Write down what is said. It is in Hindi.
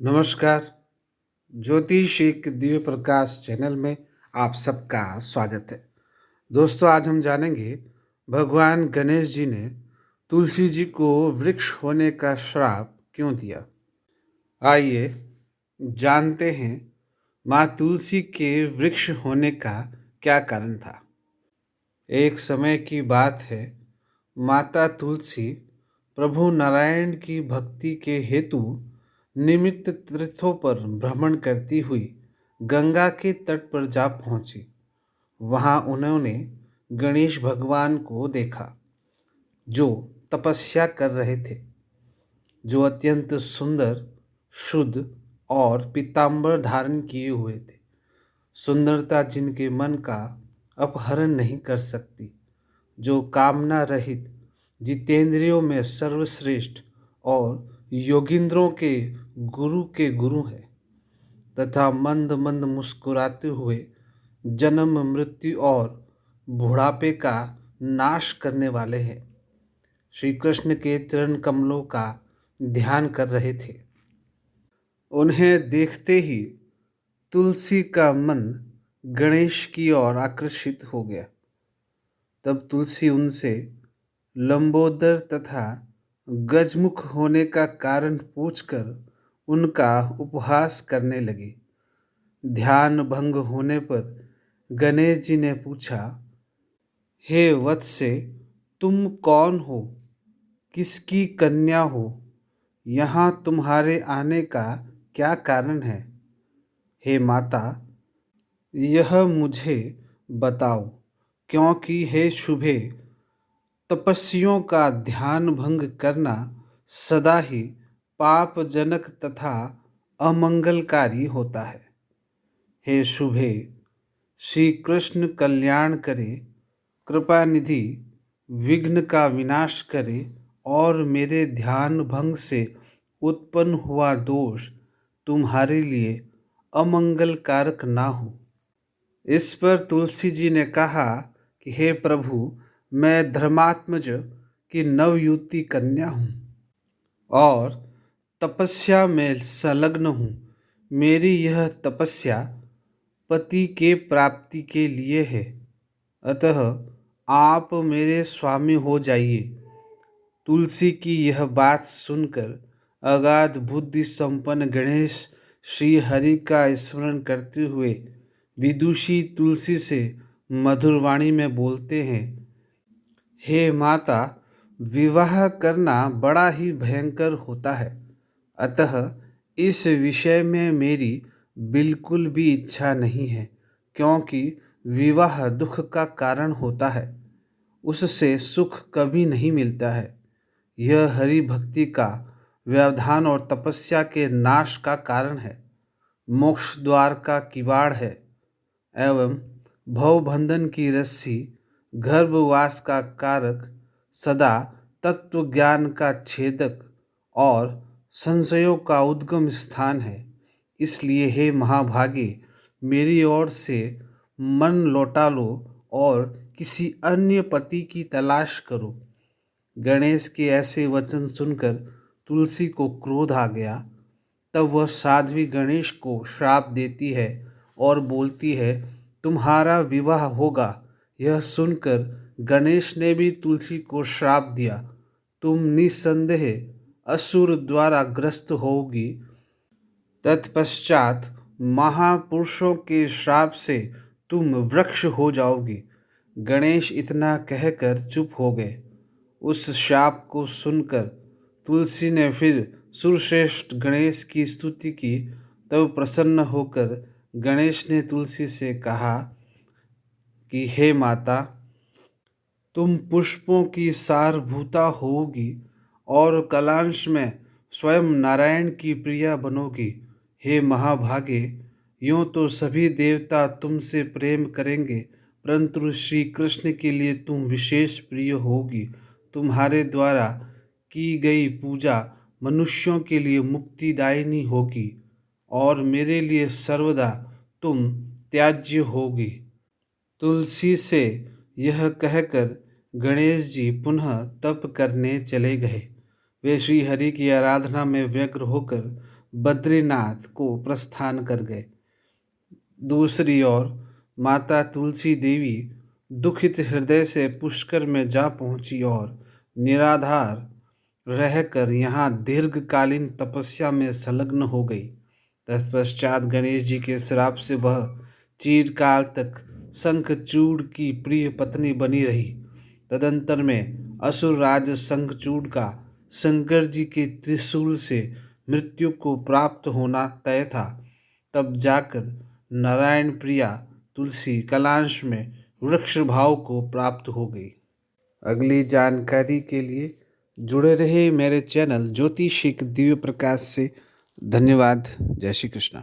नमस्कार। ज्योतिष एक दिव्य प्रकाश चैनल में आप सबका स्वागत है। दोस्तों, आज हम जानेंगे भगवान गणेश जी ने तुलसी जी को वृक्ष होने का श्राप क्यों दिया। आइए जानते हैं माँ तुलसी के वृक्ष होने का क्या कारण था। एक समय की बात है, माता तुलसी प्रभु नारायण की भक्ति के हेतु निमित्त तीर्थों पर भ्रमण करती हुई गंगा के तट पर जा पहुंची। वहां उन्होंने गणेश भगवान को देखा, जो तपस्या कर रहे थे, जो अत्यंत सुंदर, शुद्ध और पीतांबर धारण किए हुए थे। सुंदरता जिनके मन का अपहरण नहीं कर सकती, जो कामना रहित, जितेंद्रियों में सर्वश्रेष्ठ और योगींद्रों के गुरु है, तथा मंद मंद मुस्कुराते हुए जन्म मृत्यु और बुढ़ापे का नाश करने वाले हैं। श्री कृष्ण के चरण कमलों का ध्यान कर रहे थे। उन्हें देखते ही तुलसी का मन गणेश की ओर आकर्षित हो गया। तब तुलसी उनसे लंबोदर तथा गजमुख होने का कारण पूछकर उनका उपहास करने लगी। ध्यान भंग होने पर गणेश जी ने पूछा, हे वत्से, तुम कौन हो? किसकी कन्या हो? यहाँ तुम्हारे आने का क्या कारण है? हे माता, यह मुझे बताओ, क्योंकि हे शुभे, तपस्वियों का ध्यान भंग करना सदा ही पापजनक तथा अमंगलकारी होता है। हे शुभे, श्री कृष्ण कल्याण करे, कृपा निधि विघ्न का विनाश करे और मेरे ध्यान भंग से उत्पन्न हुआ दोष तुम्हारे लिए अमंगलकारक ना हो। इस पर तुलसी जी ने कहा कि हे प्रभु, मैं धर्मात्मज की नवयुवती कन्या हूँ और तपस्या में संलग्न हूँ। मेरी यह तपस्या पति के प्राप्ति के लिए है, अतः आप मेरे स्वामी हो जाइए। तुलसी की यह बात सुनकर अगाध बुद्धि संपन्न गणेश श्री हरि का स्मरण करते हुए विदुषी तुलसी से मधुर वाणी में बोलते हैं, हे माता, विवाह करना बड़ा ही भयंकर होता है, अतः इस विषय में मेरी बिल्कुल भी इच्छा नहीं है, क्योंकि विवाह दुख का कारण होता है, उससे सुख कभी नहीं मिलता है। यह हरि भक्ति का व्यवधान और तपस्या के नाश का कारण है, मोक्ष द्वार का किवाड़ है एवं भवबंधन की रस्सी, गर्भवास का कारक, सदा तत्व ज्ञान का छेदक और संशयों का उद्गम स्थान है। इसलिए हे महाभागे, मेरी ओर से मन लौटा लो और किसी अन्य पति की तलाश करो। गणेश के ऐसे वचन सुनकर तुलसी को क्रोध आ गया। तब वह साध्वी गणेश को श्राप देती है और बोलती है, तुम्हारा विवाह होगा। यह सुनकर गणेश ने भी तुलसी को श्राप दिया, तुम निसंदेह असुर द्वारा ग्रस्त होगी। तत्पश्चात महापुरुषों के श्राप से तुम वृक्ष हो जाओगी। गणेश इतना कहकर चुप हो गए। उस शाप को सुनकर तुलसी ने फिर सुरश्रेष्ठ गणेश की स्तुति की। तब प्रसन्न होकर गणेश ने तुलसी से कहा कि हे माता, तुम पुष्पों की सारभूता होगी और कालांश में स्वयं नारायण की प्रिया बनोगी। हे महाभागे, यूँ तो सभी देवता तुमसे प्रेम करेंगे, परंतु श्री कृष्ण के लिए तुम विशेष प्रिय होगी। तुम्हारे द्वारा की गई पूजा मनुष्यों के लिए मुक्तिदायिनी होगी और मेरे लिए सर्वदा तुम त्याज्य होगी। तुलसी से यह कहकर गणेश जी पुनः तप करने चले गए। वे श्री हरि की आराधना में व्यग्र होकर बद्रीनाथ को प्रस्थान कर गए। दूसरी ओर माता तुलसी देवी दुखित हृदय से पुष्कर में जा पहुंची और निराधार रहकर यहाँ दीर्घकालीन तपस्या में संलग्न हो गई। तत्पश्चात गणेश जी के श्राप से वह चिरकाल तक शंखचूड़ की प्रिय पत्नी बनी रही। तदंतर में असुर राज शंखचूड़ का शंकर जी के त्रिशूल से मृत्यु को प्राप्त होना तय था। तब जाकर नारायण प्रिया तुलसी कलांश में वृक्ष भाव को प्राप्त हो गई। अगली जानकारी के लिए जुड़े रहे मेरे चैनल ज्योतिषिक दिव्य प्रकाश से। धन्यवाद। जय श्री कृष्ण।